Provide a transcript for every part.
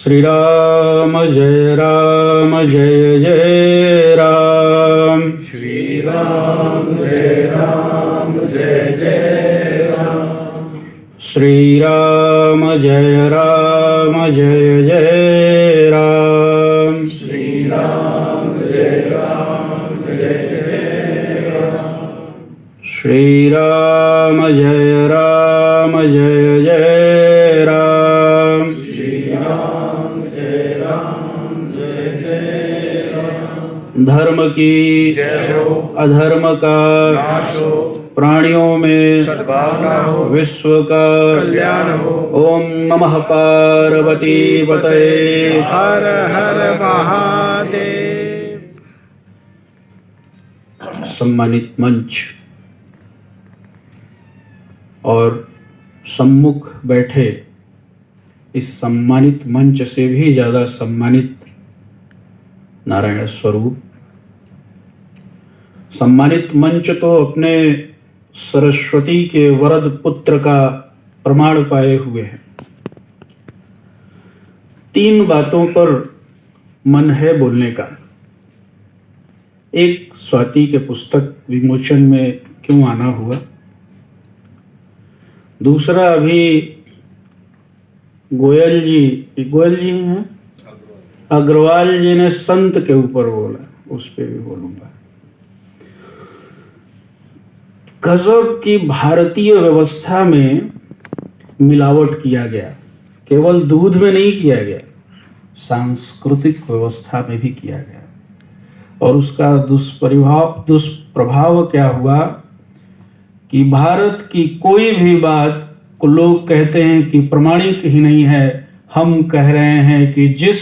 श्री राम जय जय राम। श्री राम जय जय राम। श्री राम जय जय राम। श्री राम जय जय राम। श्री राम जय जय राम। श्री राम जय जय राम। धर्म की जय हो, अधर्म का नाश हो, प्राणियों में सद्भावना हो, विश्व का कल्याण हो। ओम नमः पार्वती पतये। हर हर महादेव। सम्मानित मंच और सम्मुख बैठे इस सम्मानित मंच से भी ज्यादा सम्मानित नारायण स्वरूप, सम्मानित मंच तो अपने सरस्वती के वरद पुत्र का प्रमाण पाए हुए हैं। 3 बातों पर मन है बोलने का। एक, स्वाति के पुस्तक विमोचन में क्यों आना हुआ। दूसरा, अभी गोयल जी हैं, अग्रवाल जी ने संत के ऊपर बोला, उस पे भी बोलूंगा। गजब की भारतीय व्यवस्था में मिलावट किया गया। केवल दूध में नहीं किया गया, सांस्कृतिक व्यवस्था में भी किया गया। और उसका दुष्प्रभाव क्या हुआ कि भारत की कोई भी बात को लोग कहते हैं कि प्रमाणिक ही नहीं है। हम कह रहे हैं कि जिस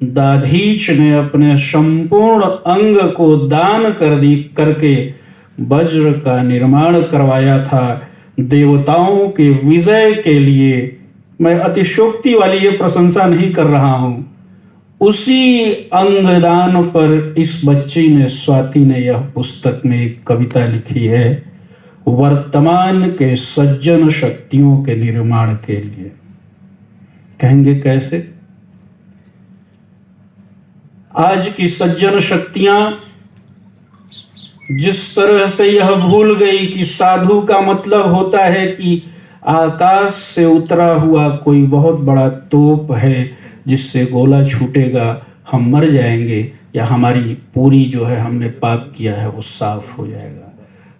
दाधीच ने अपने संपूर्ण अंग को दान करके वज्र का निर्माण करवाया था देवताओं के विजय के लिए, मैं अतिशोक्ति वाली ये प्रशंसा नहीं कर रहा हूं, उसी अंगदान पर इस बच्ची ने, स्वाति ने, यह पुस्तक में एक कविता लिखी है, वर्तमान के सज्जन शक्तियों के निर्माण के लिए। कहेंगे कैसे? आज की सज्जन शक्तियां जिस तरह से यह भूल गई कि साधु का मतलब होता है कि आकाश से उतरा हुआ कोई बहुत बड़ा तोप है जिससे गोला छूटेगा, हम मर जाएंगे, या हमारी पूरी जो है हमने पाप किया है वो साफ हो जाएगा।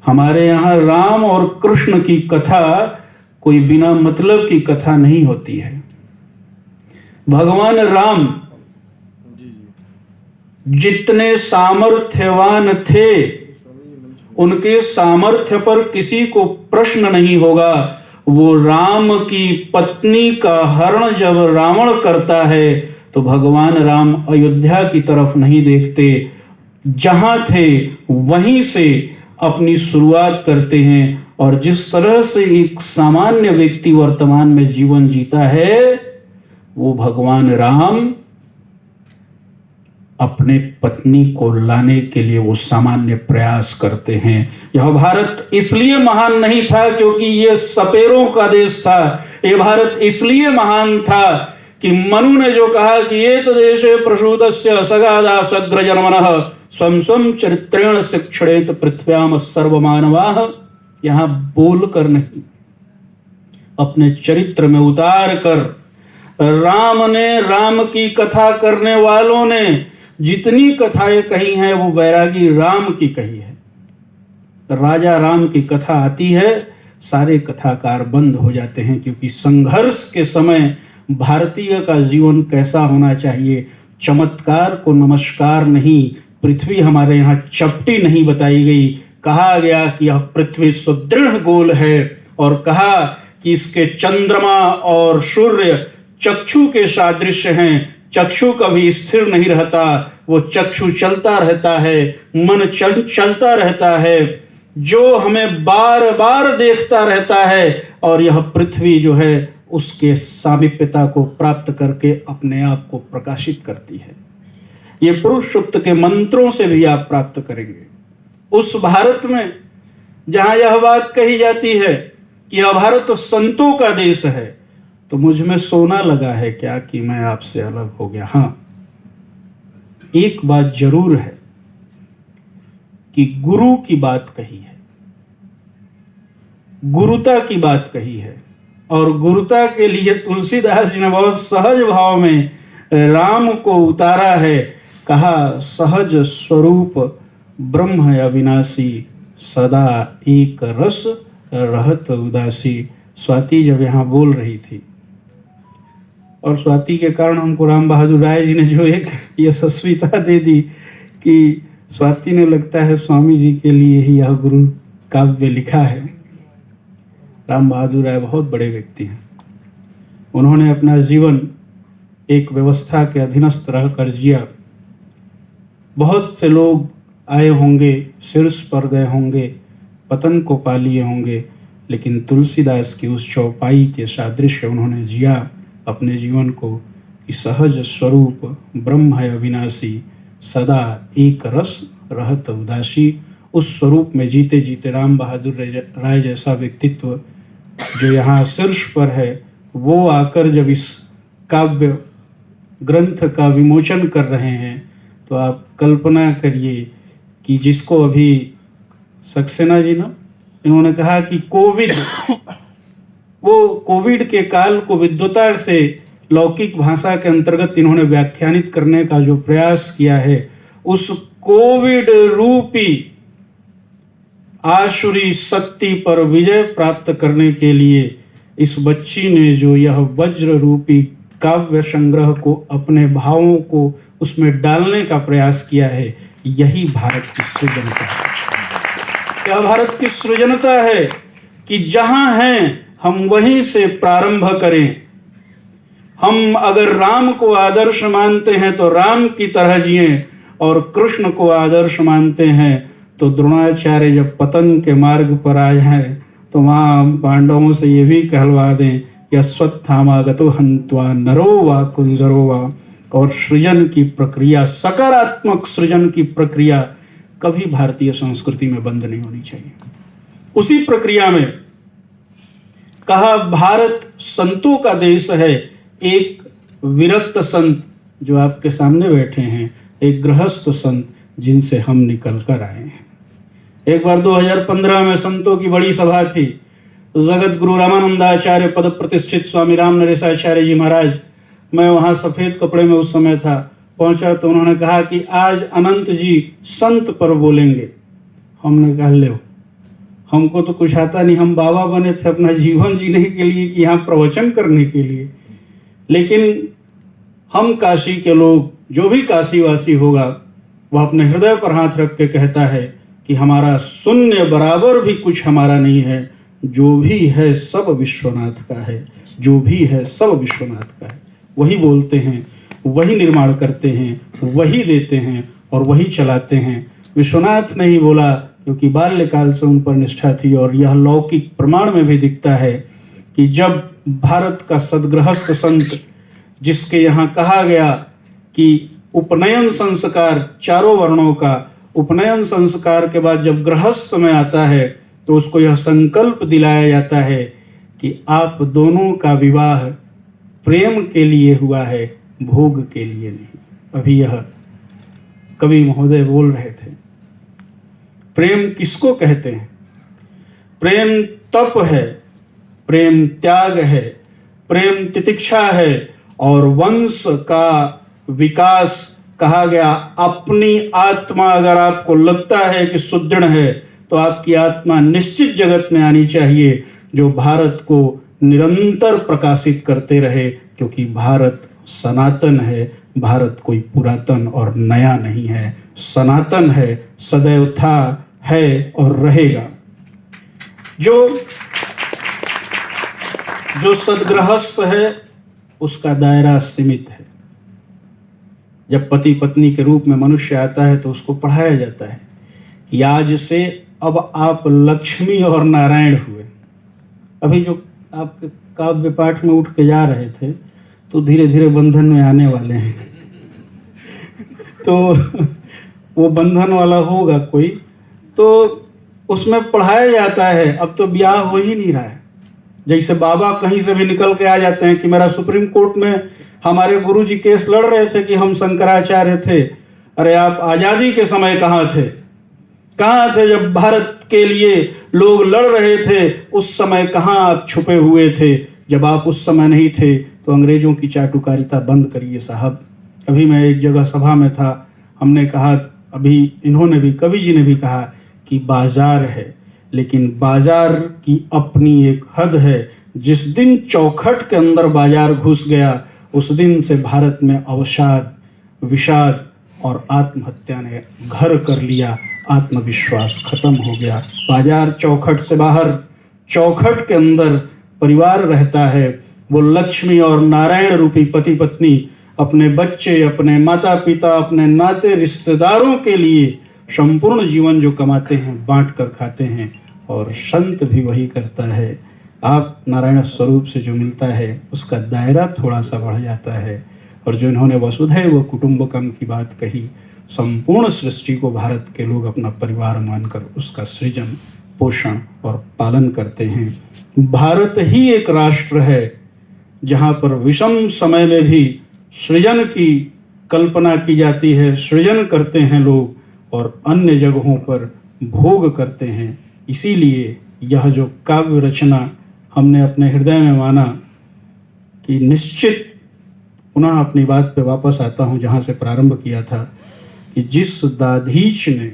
हमारे यहाँ राम और कृष्ण की कथा कोई बिना मतलब की कथा नहीं होती है। भगवान राम जितने सामर्थ्यवान थे, उनके सामर्थ्य पर किसी को प्रश्न नहीं होगा। वो राम की पत्नी का हरण जब रावण करता है तो भगवान राम अयोध्या की तरफ नहीं देखते, जहां थे वहीं से अपनी शुरुआत करते हैं। और जिस तरह से एक सामान्य व्यक्ति वर्तमान में जीवन जीता है, वो भगवान राम अपने पत्नी को लाने के लिए वो सामान्य प्रयास करते हैं। यह भारत इसलिए महान नहीं था क्योंकि ये सपेरों का देश था। ये भारत इसलिए महान था कि मनु ने जो कहा कि ये तो देशे प्रसूतस्य सगादा सग्र जन्मनः स्वं स्वं चरित्रेण शिक्षणेत पृथ्व्याम सर्वमानवाः, यहां बोल कर नहीं, अपने चरित्र में उतार कर राम ने, राम की कथा करने वालों ने जितनी कथाएं कही हैं वो बैरागी राम की कही है। राजा राम की कथा आती है, सारे कथाकार बंद हो जाते हैं, क्योंकि संघर्ष के समय भारतीय का जीवन कैसा होना चाहिए, चमत्कार को नमस्कार नहीं, पृथ्वी हमारे यहाँ चपटी नहीं बताई गई। कहा गया कि यह पृथ्वी सुदृढ़ गोल है, और कहा कि इसके चंद्रमा और सूर्य चक्षु के सादृश्य हैं। चक्षु कभी स्थिर नहीं रहता, वो चक्षु चलता रहता है, मन चलता रहता है, जो हमें बार बार देखता रहता है। और यह पृथ्वी जो है उसके सामीप्यता को प्राप्त करके अपने आप को प्रकाशित करती है। ये पुरुष सूक्त के मंत्रों से भी आप प्राप्त करेंगे। उस भारत में जहां यह बात कही जाती है कि यह भारत संतों का देश है, तो मुझ में सोना लगा है क्या कि मैं आपसे अलग हो गया। हाँ, एक बात जरूर है कि गुरु की बात कही है, गुरुता की बात कही है, और गुरुता के लिए तुलसीदास जी ने बहुत सहज भाव में राम को उतारा है। कहा सहज स्वरूप ब्रह्म अविनाशी, सदा एक रस रहत उदासी। स्वाति जब यहाँ बोल रही थी, और स्वाति के कारण हमको राम बहादुर राय जी ने जो एक यशस्विता दे दी कि स्वाति ने लगता है स्वामी जी के लिए ही यह गुरु काव्य लिखा है। राम बहादुर राय बहुत बड़े व्यक्ति हैं। उन्होंने अपना जीवन एक व्यवस्था के अधीनस्थ रहकर जिया। बहुत से लोग आए होंगे, शीर्ष पर गए होंगे, पतन को पा लिए होंगे, लेकिन तुलसीदास की उस चौपाई के सादृश्य उन्होंने जिया अपने जीवन को कि सहज स्वरूप ब्रह्म है अविनाशी, सदा एक रस रहत उदासी। उस स्वरूप में जीते जीते राम बहादुर राय जैसा व्यक्तित्व जो यहाँ शीर्ष पर है, वो आकर जब इस काव्य ग्रंथ का विमोचन कर रहे हैं, तो आप कल्पना करिए कि जिसको अभी सक्सेना जी ना इन्होंने कहा कि कोविड के काल को विद्वता से लौकिक भाषा के अंतर्गत इन्होंने व्याख्यानित करने का जो प्रयास किया है, उस कोविड रूपी आसुरी शक्ति पर विजय प्राप्त करने के लिए इस बच्ची ने जो यह वज्र रूपी काव्य संग्रह को, अपने भावों को उसमें डालने का प्रयास किया है, यही भारत की सृजनता है। क्या भारत की सृजनता है कि जहां हैं हम वहीं से प्रारंभ करें। हम अगर राम को आदर्श मानते हैं तो राम की तरह जिएं, और कृष्ण को आदर्श मानते हैं तो द्रोणाचार्य जब पतन के मार्ग पर आए हैं तो वहां पांडवों से ये भी कहलवा दें कि अश्वत्थामागतो हन्त्वा नरो वा कुंजरो वा। और सृजन की प्रक्रिया, सकारात्मक सृजन की प्रक्रिया कभी भारतीय संस्कृति में बंद नहीं होनी चाहिए। उसी प्रक्रिया में कहा भारत संतों का देश है। एक विरक्त संत जो आपके सामने बैठे हैं, एक गृहस्थ संत जिनसे हम निकल कर आए हैं। एक बार 2015 में संतों की बड़ी सभा थी। जगत गुरु रामानंदाचार्य पद प्रतिष्ठित स्वामी राम नरेशाचार्य जी महाराज, मैं वहां सफेद कपड़े में उस समय था, पहुंचा तो उन्होंने कहा कि आज अनंत जी संत पर बोलेंगे। हमने कहा ले, हमको तो कुछ आता नहीं, हम बाबा बने थे अपना जीवन जीने के लिए कि यहाँ प्रवचन करने के लिए। लेकिन हम काशी के लोग, जो भी काशीवासी होगा वह अपने हृदय पर हाथ रख के कहता है कि हमारा शून्य बराबर भी कुछ हमारा नहीं है, जो भी है सब विश्वनाथ का है, जो भी है सब विश्वनाथ का है। वही बोलते हैं, वही निर्माण करते हैं, वही देते हैं और वही चलाते हैं। विश्वनाथ ने ही बोला क्योंकि बाल्यकाल से उन पर निष्ठा थी, और यह लौकिक प्रमाण में भी दिखता है कि जब भारत का सदगृहस्थ संत, जिसके यहाँ कहा गया कि उपनयन संस्कार चारों वर्णों का, उपनयन संस्कार के बाद जब गृहस्थ में आता है तो उसको यह संकल्प दिलाया जाता है कि आप दोनों का विवाह प्रेम के लिए हुआ है, भोग के लिए नहीं। अभी यह कवि महोदय बोल रहे थे। प्रेम किसको कहते हैं? प्रेम तप है, प्रेम त्याग है, प्रेम तितिक्षा है, और वंश का विकास कहा गया। अपनी आत्मा अगर आपको लगता है कि सुदृढ़ है तो आपकी आत्मा निश्चित जगत में आनी चाहिए जो भारत को निरंतर प्रकाशित करते रहे, क्योंकि भारत सनातन है। भारत कोई पुरातन और नया नहीं है, सनातन है, सदैव था, है और रहेगा। जो सदगृहस्थ है उसका दायरा सीमित है। जब पति पत्नी के रूप में मनुष्य आता है तो उसको पढ़ाया जाता है कि आज से अब आप लक्ष्मी और नारायण हुए। अभी जो आप काव्य पाठ में उठ के जा रहे थे तो धीरे धीरे बंधन में आने वाले हैं तो वो बंधन वाला होगा कोई, तो उसमें पढ़ाया जाता है। अब तो ब्याह हो ही नहीं रहा है, जैसे बाबा कहीं से भी निकल के आ जाते हैं कि मेरा सुप्रीम कोर्ट में हमारे गुरुजी केस लड़ रहे थे कि हम शंकराचार्य थे। अरे आप आजादी के समय कहाँ थे? कहाँ थे जब भारत के लिए लोग लड़ रहे थे? उस समय कहाँ आप छुपे हुए थे? जब आप उस समय नहीं थे तो अंग्रेजों की चाटुकारिता बंद करिए साहब। अभी मैं एक जगह सभा में था, हमने कहा, अभी इन्होंने भी, कवि जी ने भी कहा कि बाजार है, लेकिन बाजार की अपनी एक हद है। जिस दिन चौखट के अंदर बाजार घुस गया उस दिन से भारत में अवसाद, विषाद और आत्महत्या ने घर कर लिया। आत्मविश्वास खत्म हो गया। बाजार चौखट से बाहर, चौखट के अंदर परिवार रहता है। वो लक्ष्मी और नारायण रूपी पति पत्नी अपने बच्चे, अपने माता पिता, अपने नाते रिश्तेदारों के लिए संपूर्ण जीवन जो कमाते हैं बांट कर खाते हैं। और संत भी वही करता है। आप नारायण स्वरूप से जो मिलता है उसका दायरा थोड़ा सा बढ़ जाता है। और जो इन्होंने वसुधैव कुटुंबकम की बात कही, संपूर्ण सृष्टि को भारत के लोग अपना परिवार मानकर उसका सृजन, पोषण और पालन करते हैं। भारत ही एक राष्ट्र है जहाँ पर विषम समय में भी सृजन की कल्पना की जाती है, सृजन करते हैं लोग और अन्य जगहों पर भोग करते हैं। इसीलिए यह जो काव्य रचना हमने अपने हृदय में माना कि निश्चित, पुनः अपनी बात पे वापस आता हूँ जहाँ से प्रारंभ किया था, कि जिस दाधीच ने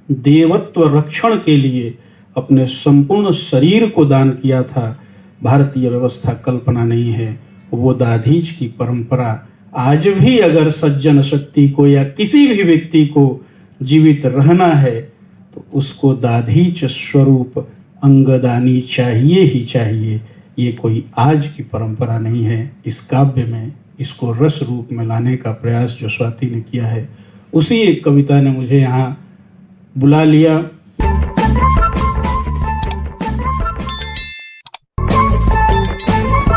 देवत्व रक्षण के लिए अपने संपूर्ण शरीर को दान किया था, भारतीय व्यवस्था कल्पना नहीं है। वो दाधीच की परंपरा आज भी अगर सज्जन शक्ति को या किसी भी व्यक्ति को जीवित रहना है तो उसको दाधीच स्वरूप अंगदानी चाहिए ही चाहिए। ये कोई आज की परंपरा नहीं है। इस काव्य में इसको रस रूप में लाने का प्रयास जो स्वाति ने किया है, उसी एक कविता ने मुझे यहाँ बुला लिया